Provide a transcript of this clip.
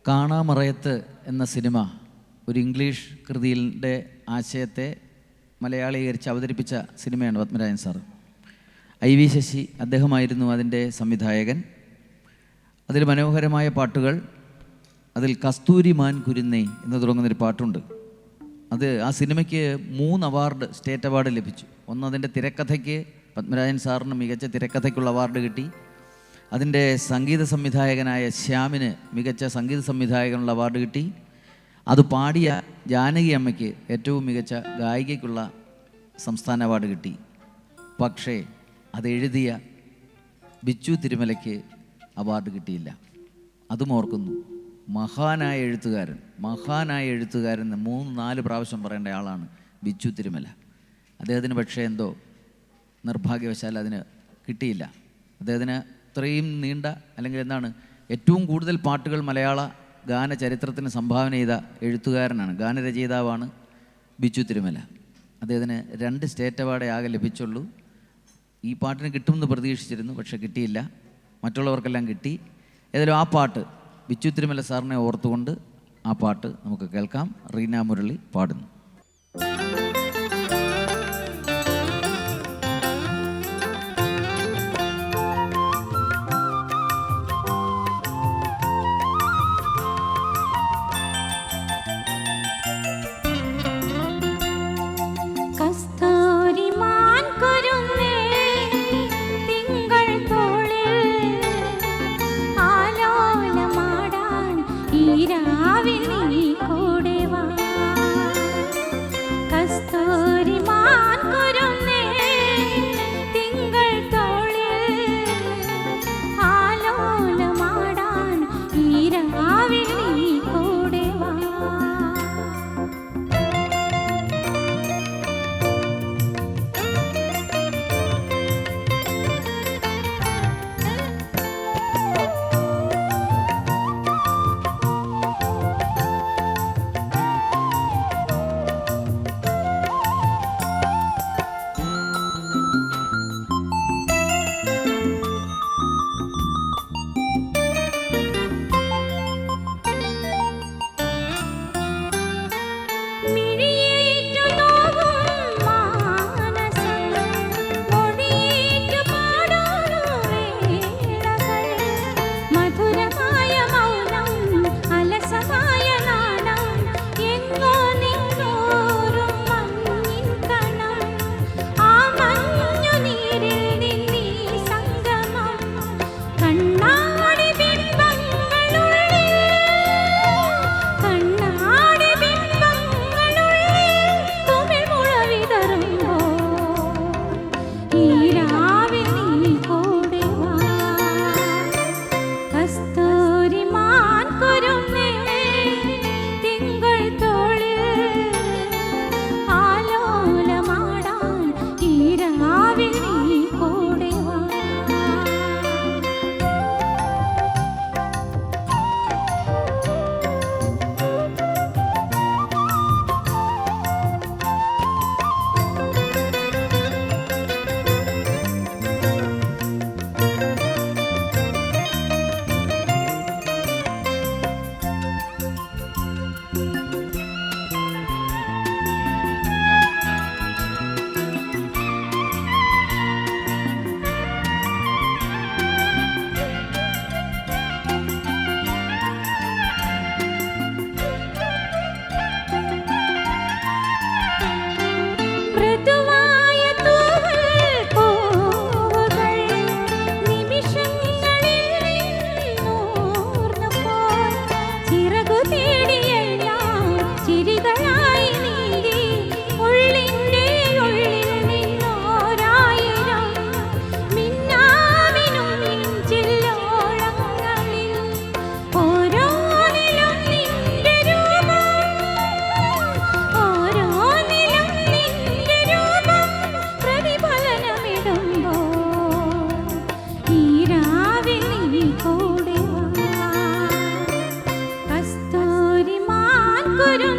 കാണാമറയത്ത് എന്ന സിനിമ ഒരു ഇംഗ്ലീഷ് കൃതിയുടെ ആശയത്തെ മലയാളീകരിച്ച് അവതരിപ്പിച്ച സിനിമയാണ് പത്മരാജൻ സാറ്. IV ശശി അദ്ദേഹമായിരുന്നു അതിൻ്റെ സംവിധായകൻ. അതിൽ മനോഹരമായ പാട്ടുകൾ, അതിൽ കസ്തൂരി മാൻ കുരുന്നേ എന്ന് തുടങ്ങുന്നൊരു പാട്ടുണ്ട്. ആ സിനിമയ്ക്ക് 3 അവാർഡ്, സ്റ്റേറ്റ് അവാർഡ് ലഭിച്ചു. ഒന്ന് അതിൻ്റെ തിരക്കഥയ്ക്ക് പത്മരാജൻ സാറിന് മികച്ച തിരക്കഥയ്ക്കുള്ള അവാർഡ് കിട്ടി. അതിൻ്റെ സംഗീത സംവിധായകനായ ശ്യാമിന് മികച്ച സംഗീത സംവിധായകനുള്ള അവാർഡ് കിട്ടി. അത് പാടിയ ജാനകി അമ്മയ്ക്ക് ഏറ്റവും മികച്ച ഗായികയ്ക്കുള്ള സംസ്ഥാന അവാർഡ് കിട്ടി. പക്ഷേ അതെഴുതിയ ബിച്ചു തിരുമലയ്ക്ക് അവാർഡ് കിട്ടിയില്ല. അതും ഓർക്കുന്നു. മഹാനായ എഴുത്തുകാരൻ 3-4 പ്രാവശ്യം പറയേണ്ട ആളാണ് ബിച്ചു തിരുമല. അദ്ദേഹത്തിന് പക്ഷേ എന്തോ നിർഭാഗ്യവശാൽ അതിന് കിട്ടിയില്ല. അദ്ദേഹത്തിന് ഇത്രയും നീണ്ട, അല്ലെങ്കിൽ എന്താണ്, ഏറ്റവും കൂടുതൽ പാട്ടുകൾ മലയാള ഗാന ചരിത്രത്തിന് സംഭാവന ചെയ്ത എഴുത്തുകാരനാണ്, ഗാനരചയിതാവാണ് ബിച്ചു തിരുമല. അദ്ദേഹത്തിന് 2 സ്റ്റേറ്റ് അവാർഡേ ആകെ ലഭിച്ചുള്ളൂ. ഈ പാട്ടിന് കിട്ടുമെന്ന് പ്രതീക്ഷിച്ചിരുന്നു, പക്ഷെ കിട്ടിയില്ല. മറ്റുള്ളവർക്കെല്ലാം കിട്ടി. ഏതായാലും ആ പാട്ട്, ബിച്ചു തിരുമല സാറിനെ ഓർത്തുകൊണ്ട് ആ പാട്ട് നമുക്ക് കേൾക്കാം. റീന മുരളി പാടുന്നു. Guru